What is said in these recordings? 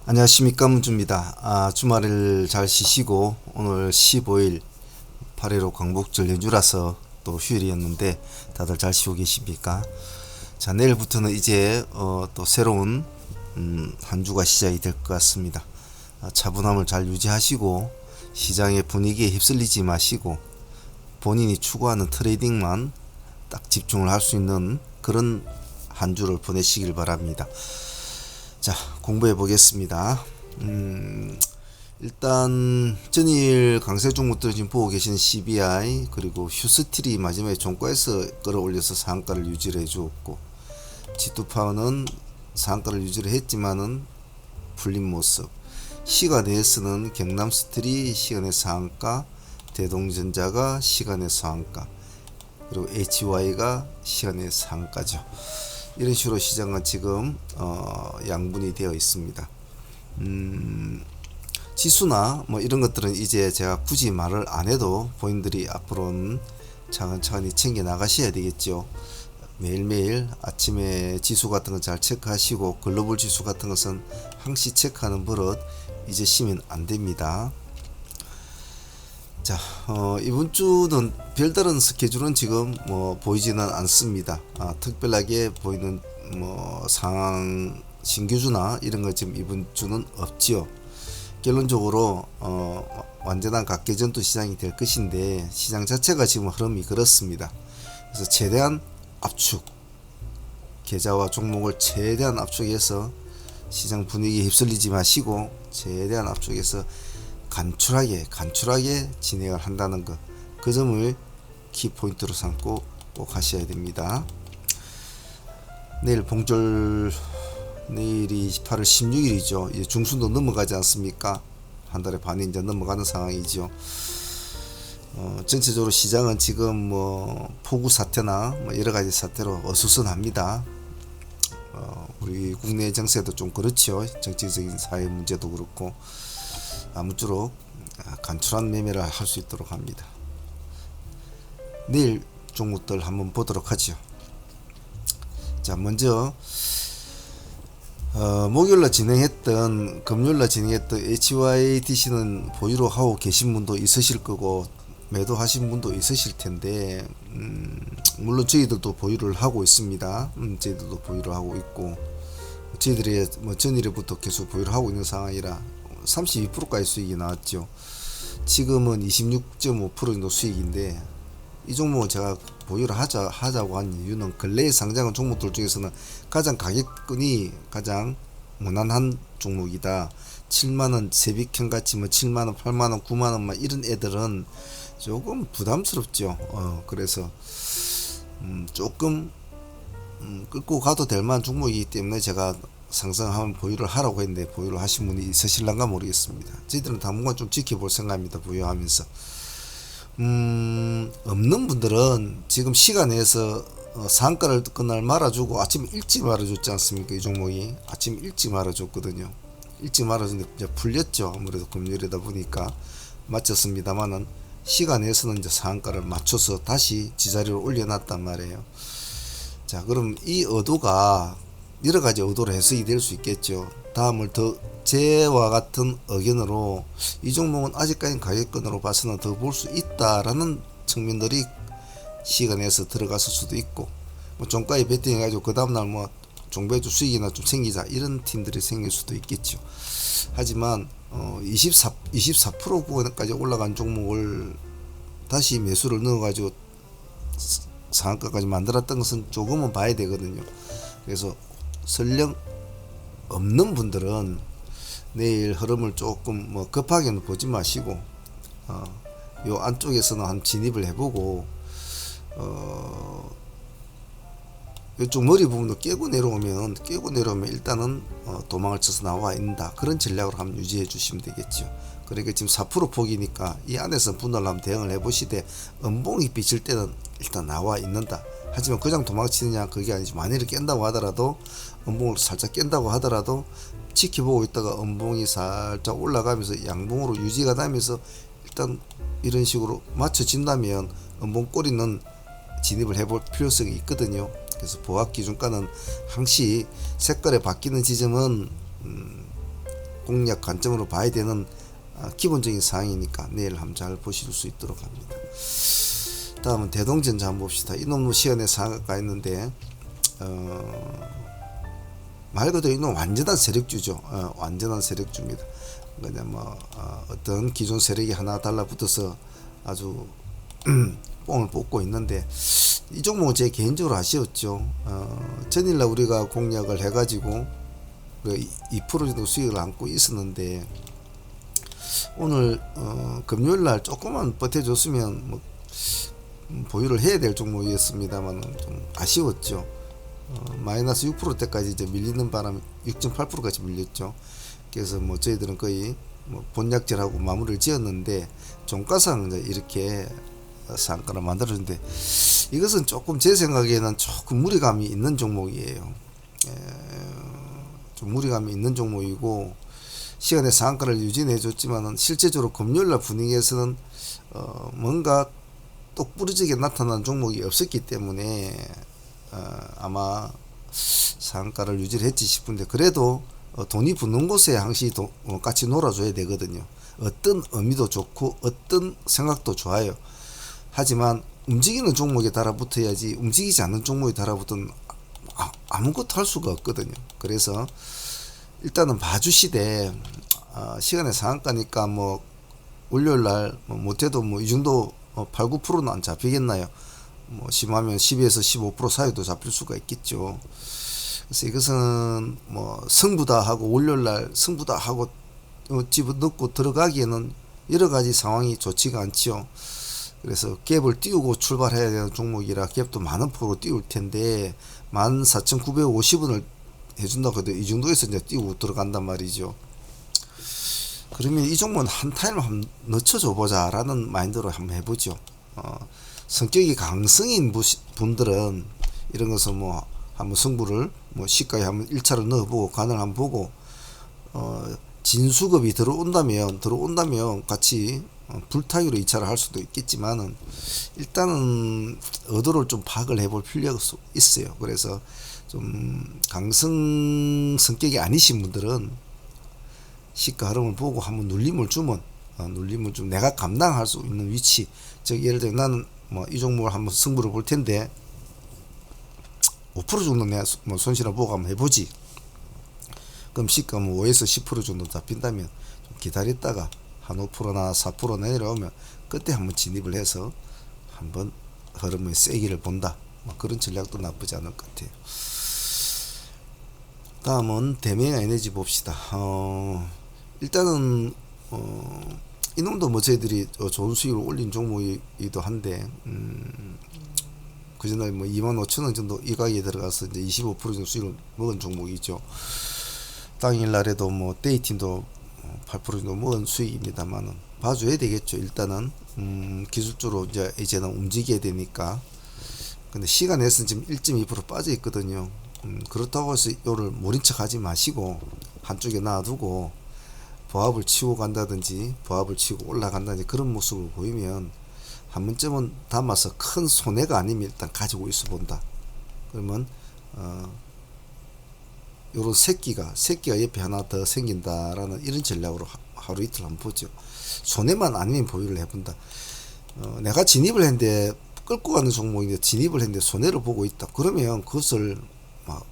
안녕하십니까, 문주입니다. 주말을 잘 쉬시고 오늘 15일 8.15 광복절 연휴라서 또 휴일이었는데 다들 잘 쉬고 계십니까? 자, 내일부터는 이제 또 새로운 한 주가 시작이 될 것 같습니다. 차분함을 잘 유지하시고 시장의 분위기에 휩쓸리지 마시고 본인이 추구하는 트레이딩만 딱 집중을 할 수 있는 그런 한 주를 보내시길 바랍니다. 자, 공부해 보겠습니다. 일단 전일 강세 종목들 지금 보고 계신 CBI 그리고 휴스틸이 마지막에 종가에서 끌어올려서 상한가를 유지를 해주었고, G2파워는 상한가를 유지를 했지만은 풀린 모습. 시간에서는 경남스틸이 시간의 상한가, 대동전자가 시간의 상한가, 그리고 HY가 시간의 상한가죠. 이런 식으로 시장은 지금 양분이 되어 있습니다. 지수나 뭐 이런 것들은 이제 제가 굳이 말을 안 해도 본인들이 앞으로는 차근차근히 챙겨 나가셔야 되겠죠. 매일매일 아침에 지수 같은 거 잘 체크하시고 글로벌 지수 같은 것은 항시 체크하는 버릇 잊으시면 안 됩니다. 자, 이번 주는 별다른 스케줄은 지금 뭐 보이지는 않습니다. 특별하게 보이는 뭐 상황 신규주나 이런 거 지금 이번 주는 없지요. 결론적으로 완전한 각계전투 시장이 될 것인데 시장 자체가 지금 흐름이 그렇습니다. 그래서 최대한 압축, 계좌와 종목을 최대한 압축해서 시장 분위기에 휩쓸리지 마시고 최대한 압축해서 간출하게 진행을 한다는 것, 그 점을 키포인트로 삼고 꼭 하셔야 됩니다. 내일 봉절, 내일이 8월 16일이죠. 이제 중순도 넘어가지 않습니까? 한 달의 반이 이제 넘어가는 상황이죠. 전체적으로 시장은 지금 뭐 폭우 사태나 뭐 여러 가지 사태로 어수선합니다. 우리 국내 정세도 좀 그렇죠. 정치적인 사회 문제도 그렇고. 아무쪼록 간출한 매매를 할 수 있도록 합니다. 내일 종목들 한번 보도록 하죠. 자, 먼저 목요일날 진행했던 금요일날 진행했던 HYDC는 보유로 하고 계신 분도 있으실 거고 매도하신 분도 있으실 텐데, 물론 저희들도 보유를 하고 있습니다. 저희들도 보유를 하고 있고 저희들이 뭐 전일부터 계속 보유를 하고 있는 상황이라 32%까지 수익이 나왔죠. 지금은 26.5% 정도 수익인데, 이 종목은 제가 보유를 하자고 한 이유는 근래에 상장한 종목들 중에서는 가장 가격권이 가장 무난한 종목이다. 7만원 세비캔 같이 뭐 7만원, 8만원, 9만원 막 이런 애들은 조금 부담스럽죠. 그래서 조금 끌고 가도 될 만한 종목이기 때문에 제가 상승하면 보유를 하라고 했는데 보유를 하신 분이 있으실란가 모르겠습니다. 저희들은 당분간 좀 지켜볼 생각입니다. 보유하면서 없는 분들은 지금 시간에서 상가를 그날 말아주고 아침 일찍 말아줬지 않습니까? 이 종목이 아침 일찍 말아줬거든요. 일찍 말아줬는데 이제 풀렸죠. 아무래도 금요일이다 보니까 맞췄습니다만은 시간에서는 이제 상가를 맞춰서 다시 지자리로 올려놨단 말이에요. 자, 그럼 이 의도가 여러 가지 의도로 해석이 될 수 있겠죠. 다음을 더 제와 같은 의견으로 이 종목은 아직까지 가격권으로 봐서는 더 볼 수 있다라는 측면들이 시간에서 들어갔을 수도 있고, 뭐 종가에 베팅해가지고 그 다음날 뭐 종배주 수익이나 좀 생기자 이런 팀들이 생길 수도 있겠죠. 하지만 24% 구간까지 올라간 종목을 다시 매수를 넣어가지고 상한가까지 만들었던 것은 조금은 봐야 되거든요. 그래서 설령 없는 분들은 내일 흐름을 조금 뭐 급하게는 보지 마시고 요 안쪽에서는 한 진입을 해보고 이쪽 머리 부분도 깨고 내려오면 일단은 도망을 쳐서 나와 있다, 그런 전략으로 한번 유지해 주시면 되겠죠. 그러니까 지금 4% 폭이니까 이 안에서 분할을 한번 대응을 해보시되 음봉이 비칠 때는 일단 나와 있는다. 하지만 그냥 도망치느냐 그게 아니지. 만일에 깬다고 하더라도 음봉을 살짝 깬다고 하더라도 지켜보고 있다가 음봉이 살짝 올라가면서 양봉으로 유지가 되면서 일단 이런 식으로 맞춰진다면 음봉 꼬리는 진입을 해볼 필요성이 있거든요. 그래서 보합 기준가는 항시 색깔이 바뀌는 지점은 공략 관점으로 봐야 되는 기본적인 사항이니까 내일 한번 잘 보실 수 있도록 합니다. 다음은 대동전자 한번 봅시다. 이놈도 시간에 상한가 있는데 말 그대로 이놈 완전한 세력주죠. 완전한 세력주입니다. 그냥 어떤 기존 세력이 하나 달라붙어서 아주 뽕을 뽑고 있는데 이 종목은 제 개인적으로 아쉬웠죠. 전일날 우리가 공략을 해가지고 2% 정도 수익을 안고 있었는데 오늘 금요일날 조금만 버텨줬으면 뭐 보유를 해야 될 종목이었습니다만 좀 아쉬웠죠. 마이너스 6%대까지 이제 밀리는 바람에 6.8%까지 밀렸죠. 그래서 뭐 저희들은 거의 뭐 본약질하고 마무리를 지었는데 종가상 이제 이렇게 상가를 만들어준데 이것은 조금 제 생각에는 조금 무리감이 있는 종목이에요. 좀 무리감이 있는 종목이고 시간의 상가를 유지해 줬지만은 실제적으로 금요일날 분위기에서는 뭔가 똑부러지게 나타난 종목이 없었기 때문에 아마 상가를 유지를 했지 싶은데 그래도 돈이 붙는 곳에 항시 같이 놀아줘야 되거든요. 어떤 의미도 좋고 어떤 생각도 좋아요. 하지만 움직이는 종목에 달아붙어야지 움직이지 않는 종목에 달아붙으면 아무것도 할 수가 없거든요. 그래서 일단은 봐주시되 시간의 상한가니까 뭐 월요일날 못해도 뭐 이 정도 8, 9%는 안 잡히겠나요? 뭐 심하면 12에서 15% 사이도 잡힐 수가 있겠죠. 그래서 이것은 뭐 승부다 하고 월요일날 승부다 하고 집어넣고 들어가기에는 여러 가지 상황이 좋지가 않죠. 그래서 갭을 띄우고 출발해야 되는 종목이라 갭도 많은 폭으로 띄울 텐데 14,950원을 해준다고 해도 이 정도에서 이제 띄우고 들어간단 말이죠. 그러면 이 종목은 한 타임을 한번 늦춰줘 보자 라는 마인드로 한번 해보죠. 성격이 강성인 분들은 이런 것을 뭐 한번 승부를 뭐 시가에 한번 1차로 넣어보고 간을 한번 보고 진수급이 들어온다면 같이 불타기로 2차를 할 수도 있겠지만은 일단은 의도를 좀 파악을 해볼 필요가 있어요. 그래서 좀 강성 성격이 아니신 분들은 시가 흐름을 보고 한번 눌림을 주면 눌림을 좀 내가 감당할 수 있는 위치, 즉 예를 들어 나는 뭐 이 종목을 한번 승부를 볼 텐데 5% 정도 내가 뭐 손실을 보고 한번 해보지. 그럼 시가 뭐 5에서 10% 정도 잡힌다면 좀 기다렸다가 한 5%나 4% 내려오면 그때 한번 진입을 해서 한번 흐름의 세기를 본다. 뭐 그런 전략도 나쁘지 않을 것 같아요. 다음은 대명 에너지 봅시다. 일단은 이놈도 뭐 저희들이 좋은 수익을 올린 종목이기도 한데 그전에 뭐 25,000원 정도 이 가격에 들어가서 이제 25% 정도 수익을 먹은 종목이죠. 당일날에도 뭐 데이팀도 8% 정도 먹은 수익입니다만은 봐줘야 되겠죠. 일단은 기술적으로 이제는 움직여야 되니까. 근데 시간에서는 지금 1.2% 빠져 있거든요. 그렇다고 해서 이거를 모른 척 하지 마시고 한쪽에 놔두고 보합을 치고 간다든지 보합을 치고 올라간다든지 그런 모습을 보이면 한 번쯤은 담아서 큰 손해가 아니면 일단 가지고 있어 본다. 그러면 요런 새끼가 옆에 하나 더 생긴다라는 이런 전략으로 하루 이틀 한번 보죠. 손해만 아니면 보유를 해본다. 내가 진입을 했는데 끌고 가는 종목인데 진입을 했는데 손해를 보고 있다. 그러면 그것을 막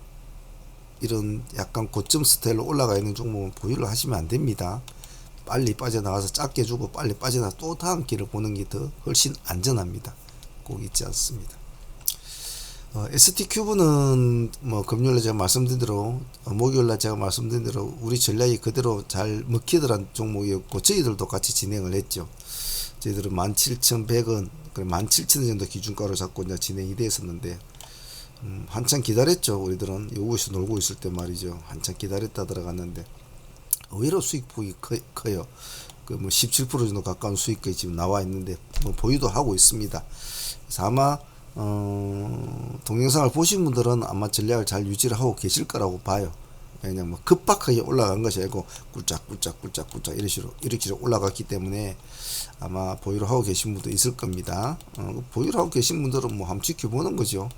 이런 약간 고점 스타일로 올라가 있는 종목은 보유를 하시면 안 됩니다. 빨리 빠져나가서 작게 주고 빨리 빠져나가 또 다음 길을 보는 게 더 훨씬 안전합니다. 꼭 잊지 않습니다. ST큐브는 뭐 금요일에 제가 말씀드린 대로 목요일날 제가 말씀드린 대로 우리 전략이 그대로 잘 먹히더란 종목이었고 저희들도 같이 진행을 했죠. 저희들은 17,100원, 17,000원 정도 기준가로 잡고 이제 진행이 됐었는데 한참 기다렸죠. 우리들은 요것이 놀고 있을 때 말이죠. 한참 기다렸다 들어갔는데 의외로 수익폭이 커요. 그 뭐 17% 정도 가까운 수익이 지금 나와 있는데 뭐 보유도 하고 있습니다. 그래서 아마 동영상을 보신 분들은 아마 전략을 잘 유지를 하고 계실 거라고 봐요. 왜냐면 뭐 급박하게 올라간 것이 아니고 꿀짝꿀짝 이런 식으로 올라갔기 때문에 아마 보유를 하고 계신 분도 있을 겁니다. 보유를 하고 계신 분들은 뭐 한번 지켜보는 거죠.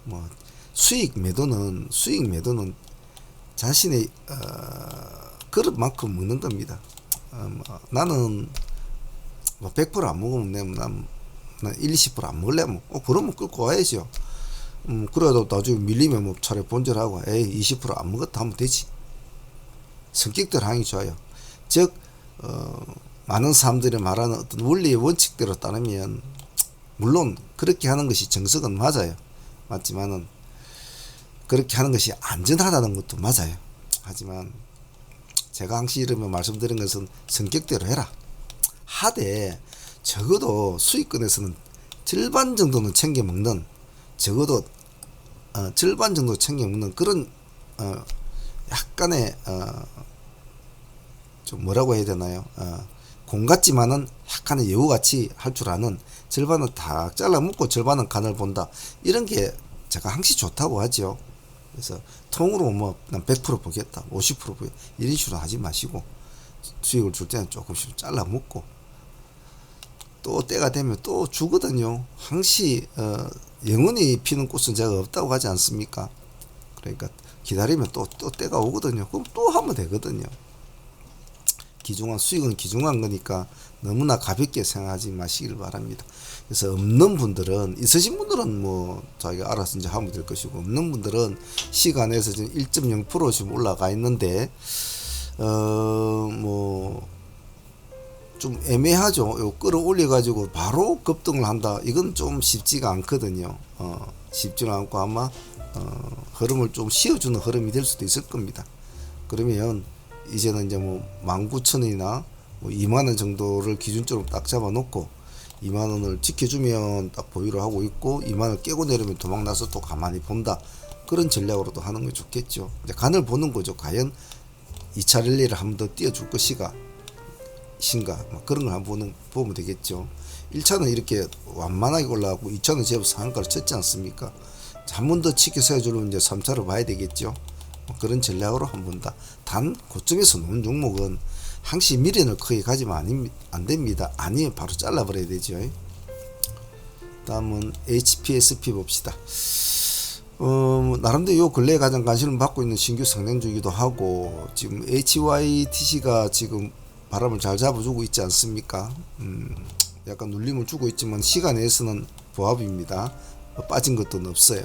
뭐 수익 매도는 자신의 그릇만큼 먹는 겁니다. 나는 뭐 100%안 먹으면 난 1, 20%안 먹으려면 그러면 끌고 와야죠. 그래도 나중에 밀리면 뭐 차라리 본절하고 20%안 먹었다 하면 되지. 성격대로 하는 게 좋아요. 즉 많은 사람들이 말하는 어떤 원리의 원칙대로 따르면 물론 그렇게 하는 것이 정석은 맞아요. 맞지만은 그렇게 하는 것이 안전하다는 것도 맞아요. 하지만 제가 항상 이러면 말씀드린 것은 성격대로 해라. 하되 적어도 수익권에서는 절반 정도는 챙겨 먹는, 적어도 절반 정도 챙겨 먹는 그런 약간의 좀 뭐라고 해야 되나요? 공 같지만은 약간의 여우같이 할 줄 아는, 절반은 다 잘라 먹고 절반은 간을 본다. 이런 게 제가 항상 좋다고 하죠. 그래서 통으로 뭐 난 100% 보겠다, 50% 보겠다 이런 식으로 하지 마시고 수익을 줄 때는 조금씩 잘라 먹고 또 때가 되면 또 주거든요. 항시 영원히 피는 꽃은 제가 없다고 하지 않습니까? 그러니까 기다리면 또 때가 오거든요. 그럼 또 하면 되거든요. 기중한 수익은 기중한 거니까 너무나 가볍게 생각하지 마시길 바랍니다. 그래서 없는 분들은, 있으신 분들은 뭐 자기가 알아서 이제 하면 될 것이고, 없는 분들은 시간에서 지금 1.0% 지금 올라가 있는데 뭐 좀 애매하죠. 요 끌어올려 가지고 바로 급등을 한다, 이건 좀 쉽지가 않거든요. 쉽지는 않고 아마 흐름을 좀 씌워주는 흐름이 될 수도 있을 겁니다. 그러면 이제는 이제 뭐 19,000원이나 뭐 2만원 정도를 기준점으로 딱 잡아 놓고 2만원을 지켜주면 딱 보유를 하고 있고, 2만원 깨고 내리면 도망나서 또 가만히 본다, 그런 전략으로도 하는 게 좋겠죠. 이제 간을 보는 거죠. 과연 2차 랠리를 한 번 더 띄워줄 것인가 뭐 그런 걸 한번 보면 되겠죠. 1차는 이렇게 완만하게 올라가고 2차는 제법 상한가를 쳤지 않습니까? 한 번 더 치켜서 주려면 이제 3차로 봐야 되겠죠. 그런 전략으로 한 번 더. 단 고점에서 놓은 종목은 항상 미련을 크게 가지면 안 됩니다. 아니면 바로 잘라버려야 되죠. 다음은 HPSP 봅시다. 나름대로 요 근래에 가장 관심을 받고 있는 신규 상장주기도 하고, 지금 HYTC가 지금 바람을 잘 잡아주고 있지 않습니까? 약간 눌림을 주고 있지만 시간 내에서는 보합입니다. 빠진 것도 없어요.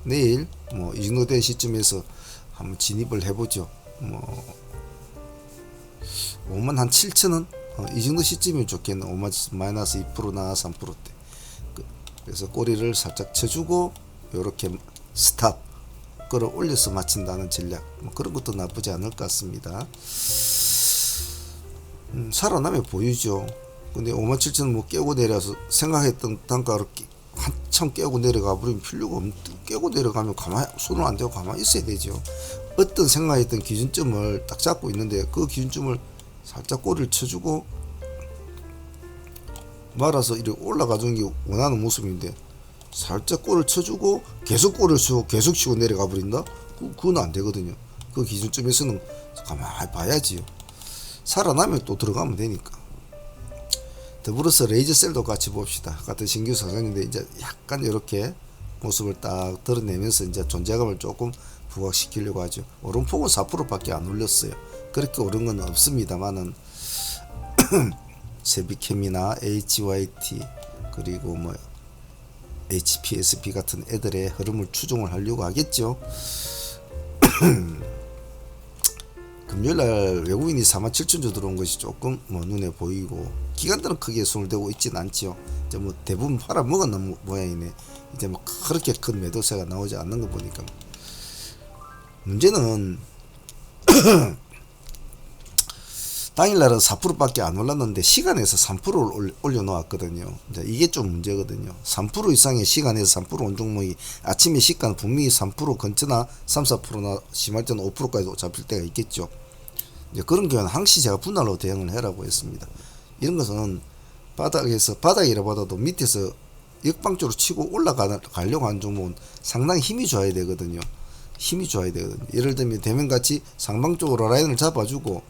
내일 뭐 이 정도 된 시점에서 한번 진입을 해보죠. 뭐 5만 한 7천원 이 정도 시점이면 좋겠네. 5만 마이너스 2%나 3%대. 그래서 꼬리를 살짝 쳐주고 요렇게 스탑 끌어올려서 마친다는 전략, 뭐 그런 것도 나쁘지 않을 것 같습니다. 살아나면 보이죠. 근데 57,000원 뭐 깨고 내려서 생각했던 단가로 한참 깨고 내려가 버리면 필요가 없는데, 깨고 내려가면 가만히 손을 안 대고 가만히 있어야 되죠. 어떤 생각했던 기준점을 딱 잡고 있는데 그 기준점을 살짝 꼬리를 쳐주고 말아서 이렇게 올라가주는 게 원하는 모습인데, 살짝 꼬리를 쳐주고 계속 꼬리를 치고 계속 치고 내려가 버린다? 그건 안 되거든요. 그 기준점에서는 가만히 봐야지요. 살아나면 또 들어가면 되니까. 더불어서 레이저셀도 같이 봅시다. 같은 신규 상장인데 이제 약간 이렇게 모습을 딱 드러내면서 이제 존재감을 조금 부각시키려고 하죠. 오름폭은 4%밖에 안 올렸어요. 그렇게 오른 건 없습니다만은 세비캠이나 HYT 그리고 뭐 HPSP 같은 애들의 흐름을 추종을 하려고 하겠죠. 금요일날 외국인이 47,000주 들어온 것이 조금 뭐 눈에 보이고, 기관들은 크게 손을 대고 있진 않죠. 이제 뭐 대부분 팔아먹은 모양이네. 이제 뭐 그렇게 큰 매도세가 나오지 않는 거 보니까. 문제는 당일날은 4%밖에 안 올랐는데 시간에서 3%를 올려놓았거든요. 이제 이게 좀 문제거든요. 3% 이상의 시간에서 3% 온 종목이 아침에 시가는 분명히 3% 근처나 3, 4%나 심할 때는 5%까지도 잡힐 때가 있겠죠. 이제 그런 경우는 항시 제가 분할로 대응을 해라고 했습니다. 이런 것은 바닥이라 보다도 밑에서 역방적으로 치고 올라가려고 하는 종목은 상당히 힘이 좋아야 되거든요. 예를 들면 대면같이 상방적으로 라인을 잡아주고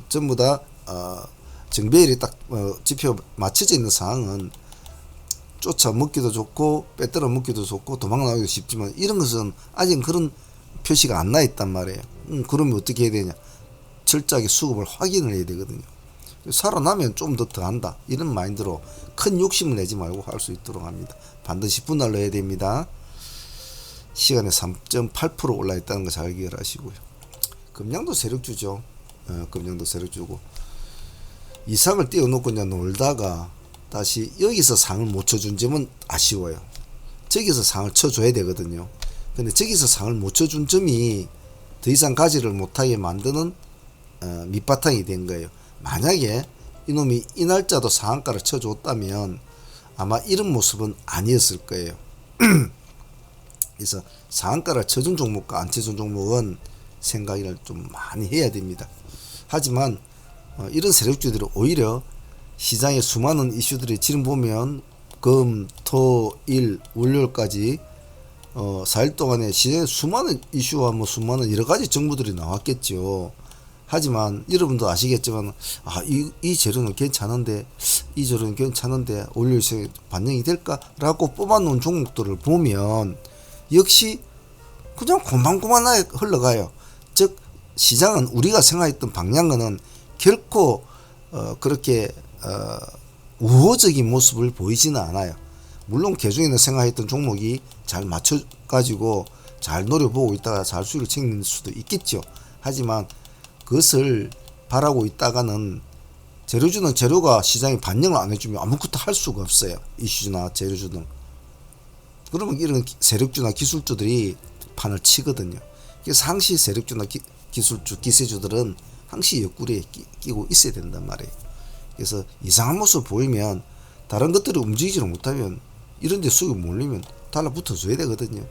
전부 다 정배열이 딱 지표 맞춰져 있는 상황은 쫓아 먹기도 좋고 빼들어 먹기도 좋고 도망나기도 쉽지만, 이런 것은 아직 그런 표시가 안 나 있단 말이에요. 그러면 어떻게 해야 되냐? 철저하게 수급을 확인을 해야 되거든요. 살아나면 좀 더 한다 이런 마인드로 큰 욕심을 내지 말고 할 수 있도록 합니다. 반드시 분할 넣어야 됩니다. 시간에 3.8% 올라 있다는 거 잘 기억하시고요. 금양도 세력주죠. 금양도 세력주고 이상을 띄워놓고 그냥 놀다가 다시 여기서 상을 못 쳐준 점은 아쉬워요. 저기서 상을 쳐줘야 되거든요. 근데 저기서 상을 못 쳐준 점이 더 이상 가지를 못하게 만드는 밑바탕이 된 거예요. 만약에 이놈이 이 날짜도 상한가를 쳐줬다면 아마 이런 모습은 아니었을 거예요. 그래서 상한가를 쳐준 종목과 안 쳐준 종목은 생각을 좀 많이 해야 됩니다. 하지만 이런 세력주들이 오히려 시장에 수많은 이슈들이 지금 보면 금, 토, 일, 월요일까지 4일 동안에 시장에 수많은 이슈와 뭐 수많은 여러 가지 정보들이 나왔겠죠. 하지만 여러분도 아시겠지만 이 재료는 괜찮은데 이 재료는 괜찮은데 월요일 시장에 반영이 될까라고 뽑아놓은 종목들을 보면 역시 그냥 고만고만하게 흘러가요. 즉 시장은 우리가 생각했던 방향은 결코 그렇게 우호적인 모습을 보이지는 않아요. 물론 개중에는 생각했던 종목이 잘 맞춰가지고 잘 노려보고 있다가 잘 수익을 챙길 수도 있겠죠. 하지만 그것을 바라고 있다가는 재료주는 재료가 시장에 반영을 안 해주면 아무것도 할 수가 없어요. 이슈나 재료주 등. 그러면 이런 세력주나 기술주들이 판을 치거든요. 그래서 항시 세력주나 기술주, 기세주들은 항시 옆구리에 끼고 있어야 된단 말이에요. 그래서 이상한 모습 보이면 다른 것들이 움직이지를 못하면 이런데 수익이 몰리면 달라붙어줘야 되거든요.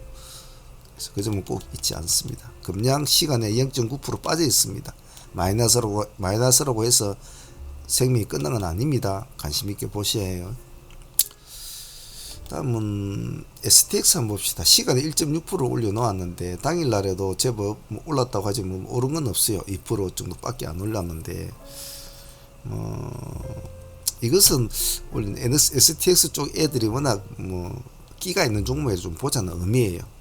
그래서 그 점은 꼭 잊지 않습니다. 금양 시간에 0.9% 빠져 있습니다. 마이너스라고 해서 생명이 끝난 건 아닙니다. 관심 있게 보셔야 해요. 다음은 STX 한번 봅시다. 시간에 1.6% 올려놓았는데 당일날에도 제법 올랐다고 하지 뭐 오른 건 없어요. 2% 정도밖에 안 올랐는데 이것은 원래 STX 쪽 애들이 워낙 뭐 끼가 있는 종목에 좀 보자는 의미예요.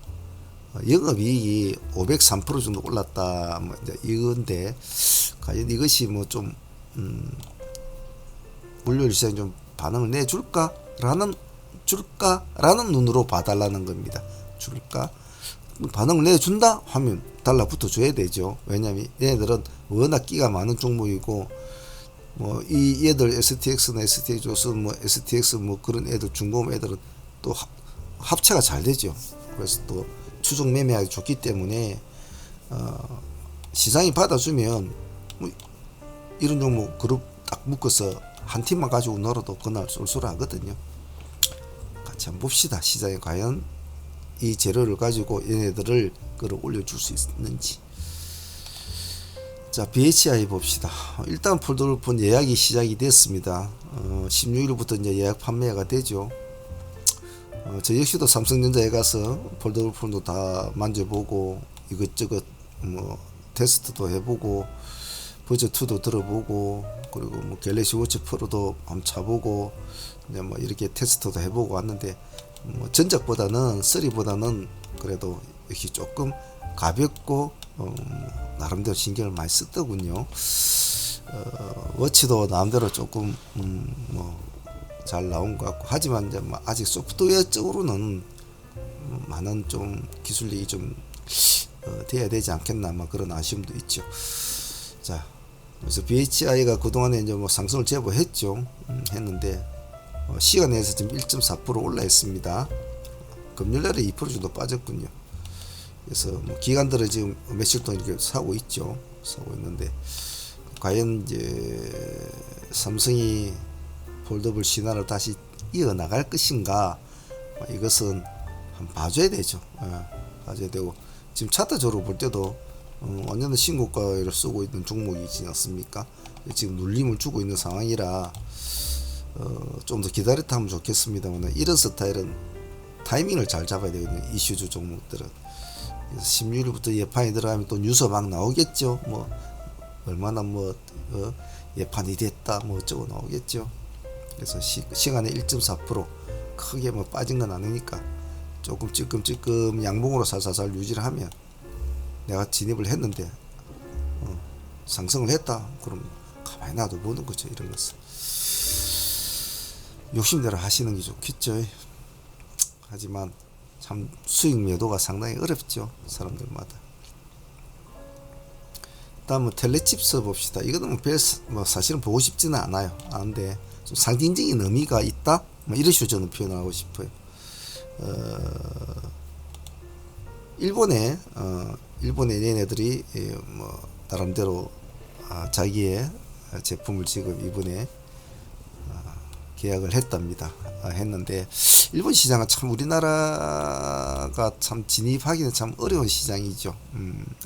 영업이익이 503% 정도 올랐다 뭐 이제 이건데 과연 이것이 뭐 좀 월요일 시장에 좀 반응을 내줄까라는 눈으로 봐달라는 겁니다. 줄까? 반응을 내준다 하면 달라붙어 줘야 되죠. 왜냐하면 얘네들은 워낙 끼가 많은 종목이고 뭐 이 얘들 STX나 STX 뭐 STX 뭐 그런 애들 중고음 애들은 또 합체가 잘 되죠. 그래서 또 추적 매매하기 좋기 때문에 시장이 받아주면 뭐 이런 종목 그룹 딱 묶어서 한 팀만 가지고 놀아도 그날 쏠쏠하거든요. 같이 한번 봅시다. 시장에 과연 이 재료를 가지고 얘네들을 끌어올려 줄 수 있는지. 자, BHI 봅시다. 일단 폴더블폰 예약이 시작이 됐습니다. 16일부터 이제 예약 판매가 되죠. 저 역시도 삼성전자에 가서 폴더블폰도 다 만져보고 이것저것 뭐 테스트도 해보고 버즈2도 들어보고 그리고 뭐 갤럭시 워치 프로도 한번 차보고 이제 뭐 이렇게 테스트도 해보고 왔는데 뭐 전작보다는 3보다는 그래도 역시 조금 가볍고 나름대로 신경을 많이 썼더군요. 워치도 나름대로 조금 뭐 잘 나온 것 같고 하지만 이제 뭐 아직 소프트웨어적으로는 많은 좀 기술력이 좀 돼야 되지 않겠나 뭐 그런 아쉬움도 있죠. 자, 그래서 BHI가 그동안에 이제 뭐 상승을 제법 했죠. 했는데 시간에서 지금 1.4% 올라 있습니다. 금요일날에 2% 정도 빠졌군요. 그래서 뭐 기관들은 지금 며칠 동안 이렇게 사고 있죠. 사고 있는데 과연 이제 삼성이 폴더블 신화를 다시 이어나갈 것인가 이것은 한번 봐줘야 되죠. 봐줘야 되고 지금 차트적으로 볼 때도 완전 신고가를 쓰고 있는 종목이지 않습니까? 지금 눌림을 주고 있는 상황이라 좀 더 기다렸다 하면 좋겠습니다만 이런 스타일은 타이밍을 잘 잡아야 되거든요. 이슈주 종목들은. 그래서 16일부터 예판이 들어가면 또 뉴스 막 나오겠죠. 뭐 얼마나 뭐 예판이 됐다 뭐 어쩌고 나오겠죠. 그래서 시간에 1.4% 크게 뭐 빠진 건 아니니까 조금 찔끔찔끔 양봉으로 살살살 유지를 하면 내가 진입을 했는데 상승을 했다. 그럼 가만히 놔둬 보는 거죠. 이런 것은 욕심대로 하시는 게 좋겠죠. 하지만 참 수익 매도가 상당히 어렵죠. 사람들마다. 다음은 텔레칩스 봅시다. 이거는 뭐 사실은 보고 싶지는 않아요. 안데 좀 상징적인 의미가 있다. 뭐 이런 식으로 저는 표현하고 싶어요. 일본의 얘네들이 뭐 나름대로 자기의 제품을 지금 이번에 계약을 했는데 일본 시장은 참 우리나라가 참 진입하기는 참 어려운 시장이죠.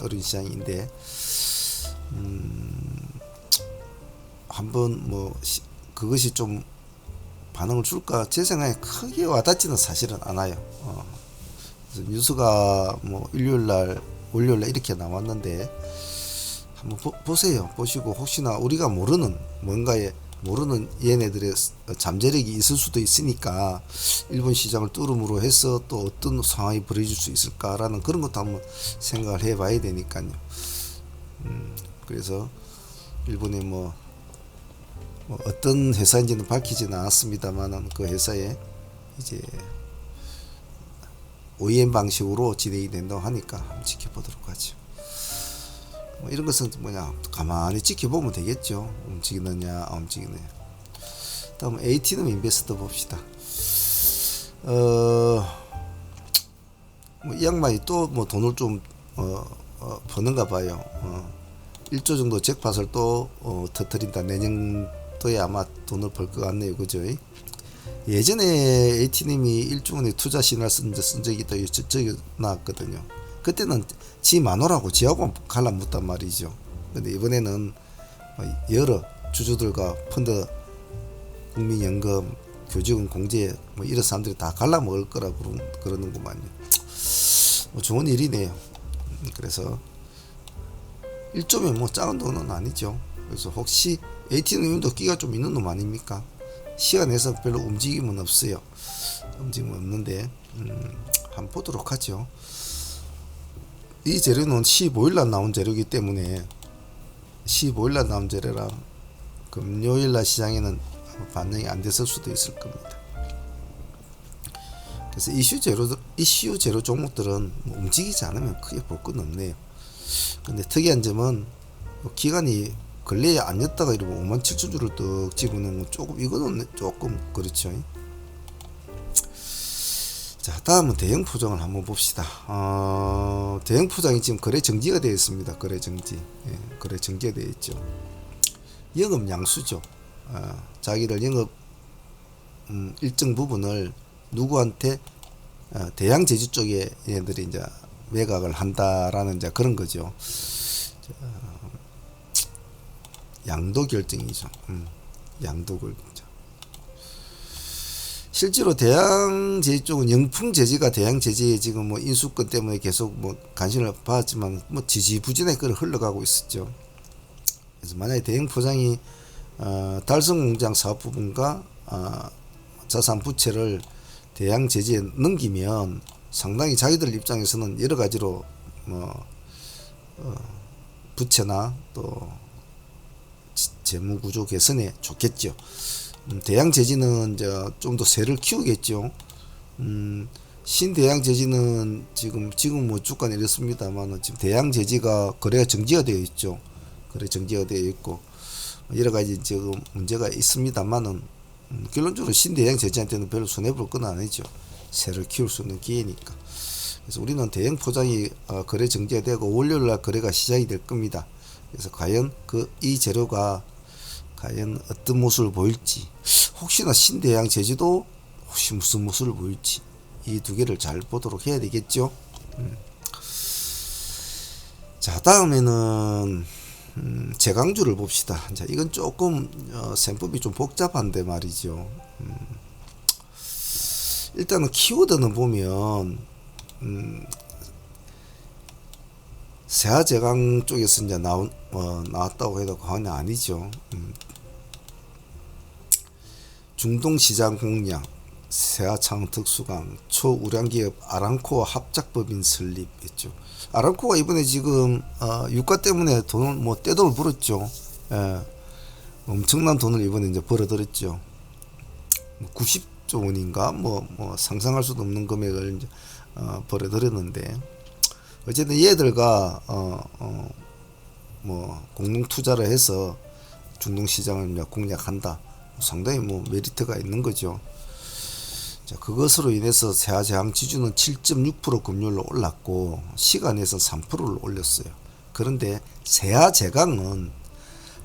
어려운 시장인데 한번 뭐 그것이 좀 반응을 줄까 제 생각에 크게 와닿지는 사실은 않아요. 그래서 뉴스가 뭐 일요일날 월요일날 이렇게 나왔는데 한번 보세요. 보시고 혹시나 우리가 모르는 뭔가에 모르는 얘네들의 잠재력이 있을 수도 있으니까 일본 시장을 뚫음으로 해서 또 어떤 상황이 벌어질 수 있을까라는 그런 것도 한번 생각을 해봐야 되니까요. 그래서 일본의 뭐 어떤 회사인지는 밝히지는 않았습니다만 그 회사에 이제 OEM 방식으로 진행이 된다고 하니까 한번 지켜보도록 하죠. 뭐 이런 것은 뭐냐 가만히 지켜보면 되겠죠. 움직이느냐 안 움직이느냐. 다음 ATM 인베스터 봅시다. 뭐 이 양반이 또 뭐 돈을 좀 버는가 봐요. 1조 정도 잭팟을 또 터뜨린다. 내년도에 아마 돈을 벌 것 같네요. 그죠? 예전에 AT님이 일종의 투자 신화를 쓴 적이 있다. 적이 나왔거든요. 그때는 지 마누라고 지하고 갈라붙단 말이죠. 근데 이번에는 여러 주주들과 펀드, 국민연금, 교직원 공제 뭐 이런 사람들이 다 갈라먹을 거라고 그러는구만요. 뭐 좋은 일이네요. 그래서 1조면 뭐 작은 돈은 아니죠. 그래서 혹시 AT님도 끼가 좀 있는 놈 아닙니까? 시간 내서 별로 움직임은 없어요. 움직임은 없는데 한번 보도록 하죠. 이 재료는 15일날 나온 재료이기 때문에 15일날 나온 재료라 금요일날 시장에는 반영이 안 됐을 수도 있을 겁니다. 그래서 이슈 재료 종목들은 뭐 움직이지 않으면 크게 볼 건 없네요. 근데 특이한 점은 기간이 근래에 안 였다가 이러면 57,000주를 떡 집어넣으면 조금 이거는 조금 그렇죠. 자, 다음은 대형 포장을 한번 봅시다. 대형 포장이 지금 거래 정지가 되어 있습니다. 거래 정지. 거래 정지가 되어 있죠. 영업 양수죠. 자기들 영업 일정 부분을 누구한테 대양 제주 쪽에 얘네들이 이제 매각을 한다라는 이제 그런 거죠. 양도 결정이죠. 양도 결정. 실제로 대양 제지 쪽은 영풍 제지가 대양 제지에 지금 뭐 인수권 때문에 계속 뭐 관심을 받았지만 뭐 지지부진하게 그걸 흘러가고 있었죠. 그래서 만약에 대형 포장이 달성공장 사업 부분과 자산 부채를 대양 제지에 넘기면 상당히 자기들 입장에서는 여러 가지로 뭐 부채나 또 재무 구조 개선에 좋겠죠. 대양 제지는 이제 좀 더 세를 키우겠죠. 신대양 제지는 지금 뭐 주가 내렸습니다만 지금 대양 제지가 거래가 정지가 되어 있죠. 거래 정지가 되어 있고 여러 가지 지금 문제가 있습니다만은 결론적으로 신대양 제지한테는 별로 손해 볼 건 아니죠. 세를 키울 수 있는 기회니까. 그래서 우리는 대형 포장이 거래 정지가 되고 월요일날 거래가 시작이 될 겁니다. 그래서 과연 이 재료가 과연 어떤 모습을 보일지, 혹시나 신대양 제지도 혹시 무슨 모습을 보일지 이 두 개를 잘 보도록 해야 되겠죠. 자, 다음에는 제강주를 봅시다. 자, 이건 조금 셈법이 좀 복잡한데 말이죠. 일단은 키워드는 보면 세아제강 쪽에서 이제 나왔다고 해도 과언이 아니죠. 중동 시장 공략, 세아창 특수강, 초우량기업 아람코와 합작법인 설립했죠. 아람코가 이번에 지금 유가 때문에 돈을 뭐 떼돈을 벌었죠. 예, 엄청난 돈을 이번에 이제 벌어들였죠. 90조 원인가 뭐 상상할 수도 없는 금액을 이제 벌어들였는데, 어쨌든 얘들과 뭐 공동 투자를 해서 중동 시장을 공략한다. 상당히 뭐 메리트가 있는 거죠. 자, 그것으로 인해서 세아제왕 지주는 7.6% 금요일로 올랐고 시간에서 3%를 올렸어요. 그런데 세아제강은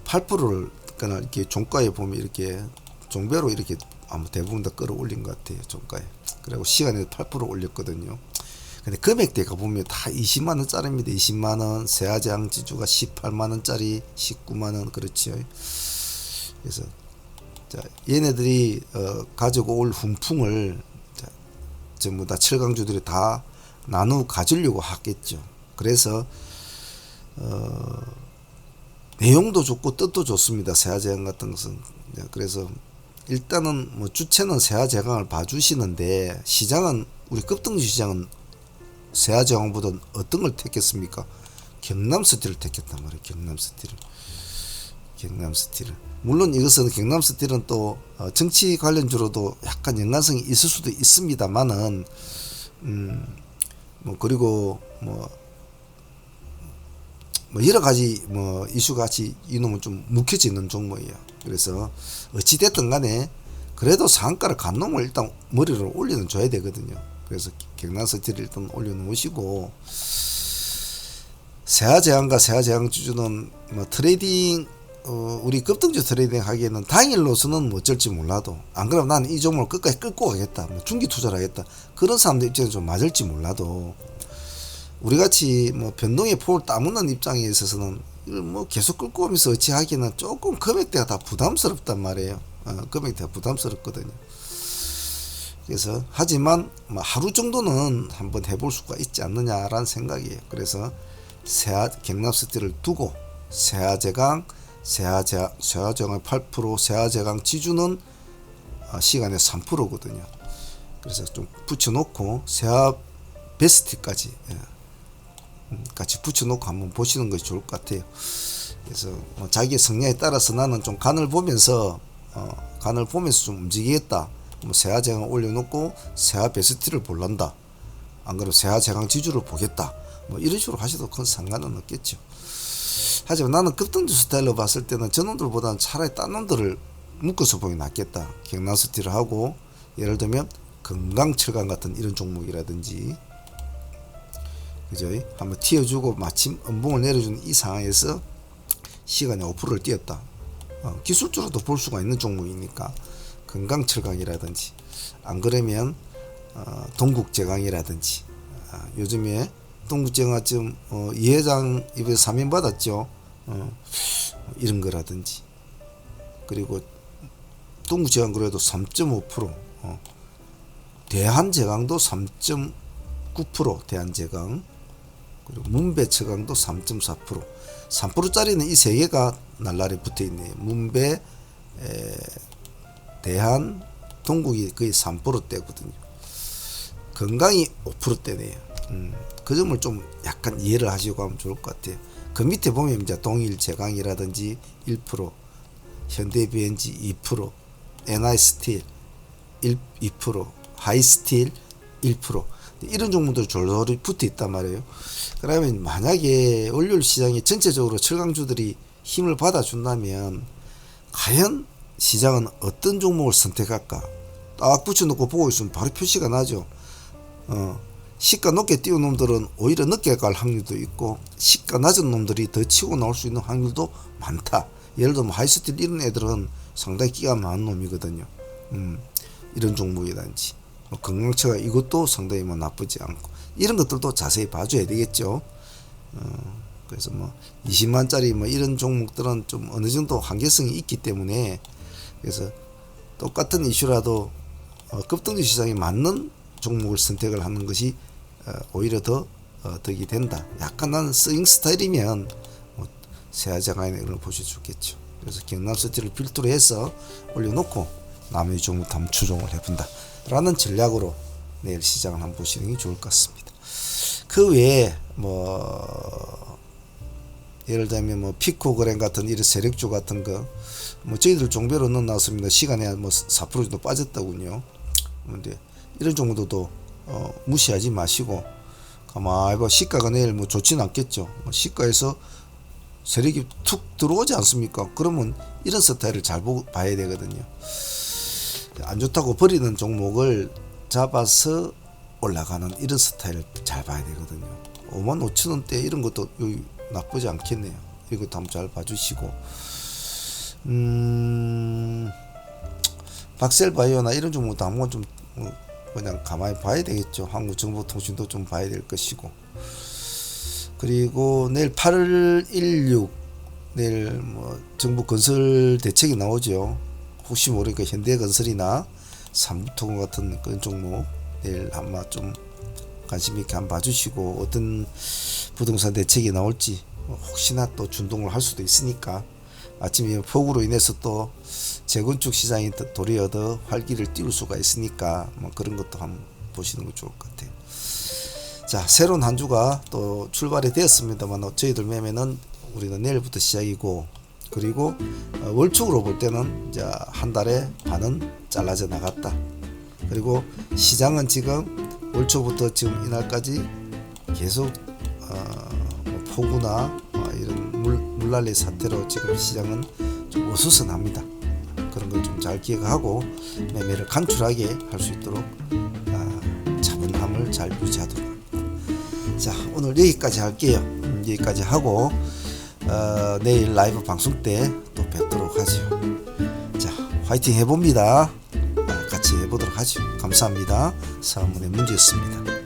8%를 그러니까 이렇게 종가에 보면 이렇게 종배로 이렇게 아마 대부분 다 끌어올린 것 같아요. 종가에. 그리고 시간에 8% 올렸거든요. 근데 금액대가 보면 다 20만 원짜리입니다. 20만 원, 세아제왕 지주가 18만 원짜리, 19만 원 그렇죠. 그래서 자, 얘네들이 가지고 올 훈풍을 전부 다 철강주들이 다 나누어 가지려고 하겠죠. 그래서 내용도 좋고 뜻도 좋습니다. 세아제강 같은 것은. 그래서 일단은 뭐 주체는 세아제강을 봐주시는데 시장은 우리 급등주 시장은 세아제강보다 어떤 걸 택했습니까? 경남스틸을 택했단 말이에요. 경남스틸을. 물론 이것은 경남스틸은 또 정치 관련주로도 약간 연관성이 있을 수도 있습니다만은 뭐 그리고 뭐 여러 가지 뭐 이슈가 같이 이놈은 좀 묵혀지는 종목이에요. 그래서 어찌 됐든 간에 그래도 상한가를 간 놈을 일단 머리를 올리는 줘야 되거든요. 그래서 경남스틸을 일단 올려놓으시고, 세아제왕과 세아제왕 주주는 뭐 트레이딩 우리 급등주 트레이딩 하기에는 당일로서는 뭐 어쩔지 몰라도, 안 그러면 나는 이 종목을 끝까지 끌고 가겠다, 뭐 중기 투자를 하겠다, 그런 사람들 입장에서 좀 맞을지 몰라도 우리같이 뭐 변동의 폭을 따무는 입장에 있어서는 뭐 계속 끌고 오면서 어찌 하기에는 조금 금액대가 다 부담스럽단 말이에요. 금액대가 부담스럽거든요. 그래서 하지만 뭐 하루 정도는 한번 해볼 수가 있지 않느냐라는 생각이에요. 그래서 경남스틸을 두고 세아제강의 8%, 세아제강 지주는 시간에 3%거든요. 그래서 좀 붙여놓고 세아베스트까지 같이 붙여놓고 한번 보시는 것이 좋을 것 같아요. 그래서 뭐 자기의 성향에 따라서 나는 좀 간을 보면서 좀 움직이겠다. 뭐 세아제강 올려놓고 세아베스트를 볼란다. 안 그러면 세아제강 지주를 보겠다. 뭐 이런 식으로 하셔도 큰 상관은 없겠죠. 하지만 나는 급등주 스타일로 봤을 때는 저놈들보다는 차라리 딴 놈들을 묶어서 보기 낫겠다. 경남스틸을 하고 예를 들면 건강철강 같은 이런 종목이라든지, 그죠? 한번 튀어주고 마침 음봉을 내려주는 이 상황에서 시간에 5%를 뛰었다. 기술적으로도 볼 수가 있는 종목이니까 건강철강이라든지, 안 그러면 동국제강이라든지, 요즘에 동국제강 지금 이 회장 이번에 3인 받았죠. 이런 거라든지, 그리고 동국제강 그래도 3.5%, 대한제강도 3.9%, 대한제강, 그리고 문배철강도 3.4%, 3%짜리는 이 세 개가 날라리 붙어 있네요. 문배, 대한, 동국이 거의 3%대거든요. 건강이 5%대네요. 그 점을 좀 약간 이해를 하시고 하면 좋을 것 같아요. 그 밑에 보면 이제 동일제강이라든지 1%, 현대비엔지 2%, NI스틸 2%, 하이스틸 1%, 이런 종목들 졸졸이 붙어 있단 말이에요. 그러면 만약에 월요일 시장이 전체적으로 철강주들이 힘을 받아준다면 과연 시장은 어떤 종목을 선택할까? 딱 붙여놓고 보고 있으면 바로 표시가 나죠. 시가 높게 띄운 놈들은 오히려 늦게 갈 확률도 있고, 시가 낮은 놈들이 더 치고 나올 수 있는 확률도 많다. 예를 들면 하이스틸 이런 애들은 상당히 끼가 많은 놈이거든요. 이런 종목이라든지 건강처가 이것도 상당히 뭐 나쁘지 않고, 이런 것들도 자세히 봐줘야 되겠죠. 그래서 뭐 20만짜리 뭐 이런 종목들은 좀 어느 정도 한계성이 있기 때문에, 그래서 똑같은 이슈라도 급등주 시장에 맞는 종목을 선택을 하는 것이 오히려 더 득이 된다. 약간 나는 스윙 스타일이면 뭐 세아제강이나 이런 걸 보셔도 좋겠죠. 그래서 경남스틸을 필두로 해서 올려놓고 나머지 종목 한번 추종을 해본다. 라는 전략으로 내일 시장을 한번 보시는 게 좋을 것 같습니다. 그 외에 뭐 예를 들면 뭐 피코그램 같은 이런 세력주 같은 거 뭐 저희들 종별로 넣어놨습니다. 시간에 뭐 4% 정도 빠졌다군요. 근데 이런 정도도 무시하지 마시고 가만히 봐. 시가가 내일 뭐 좋지는 않겠죠. 시가에서 세력이 툭 들어오지 않습니까? 그러면 이런 스타일을 잘 봐야 되거든요. 안 좋다고 버리는 종목을 잡아서 올라가는 이런 스타일을 잘 봐야 되거든요. 55,000원대 이런 것도 나쁘지 않겠네요. 이것도 한번 잘 봐주시고 박셀바이오나 이런 종목도 한번 좀 그냥 가만히 봐야 되겠죠. 한국정보통신도 좀 봐야 될 것이고, 그리고 내일 8.16 내일 뭐 정부 건설 대책이 나오죠. 혹시 모르니까 현대건설이나 삼부토건 같은 그런 종목 내일 한번 좀 관심 있게 한번 봐주시고, 어떤 부동산 대책이 나올지 혹시나 또 준동을 할 수도 있으니까 아침에 폭우로 인해서 또 재건축 시장이 도리어 더 활기를 띄울 수가 있으니까 뭐 그런 것도 한번 보시는 거 좋을 것 같아요. 자, 새로운 한 주가 또 출발이 되었습니다만 저희들 매매는 우리는 내일부터 시작이고, 그리고 월축으로 볼 때는 이제 한 달에 반은 잘라져 나갔다. 그리고 시장은 지금 월초부터 지금 이날까지 계속 폭우나 이런 물난리 사태로 지금 시장은 좀 어수선합니다. 그런 걸 좀 잘 기억하고 매매를 간추하게 할 수 있도록 차분함을 잘 유지하도록 합니다. 자, 오늘 여기까지 할게요. 여기까지 하고 내일 라이브 방송 때 또 뵙도록 하죠. 자, 화이팅 해봅니다. 같이 해보도록 하죠. 감사합니다. 사문의 문제였습니다.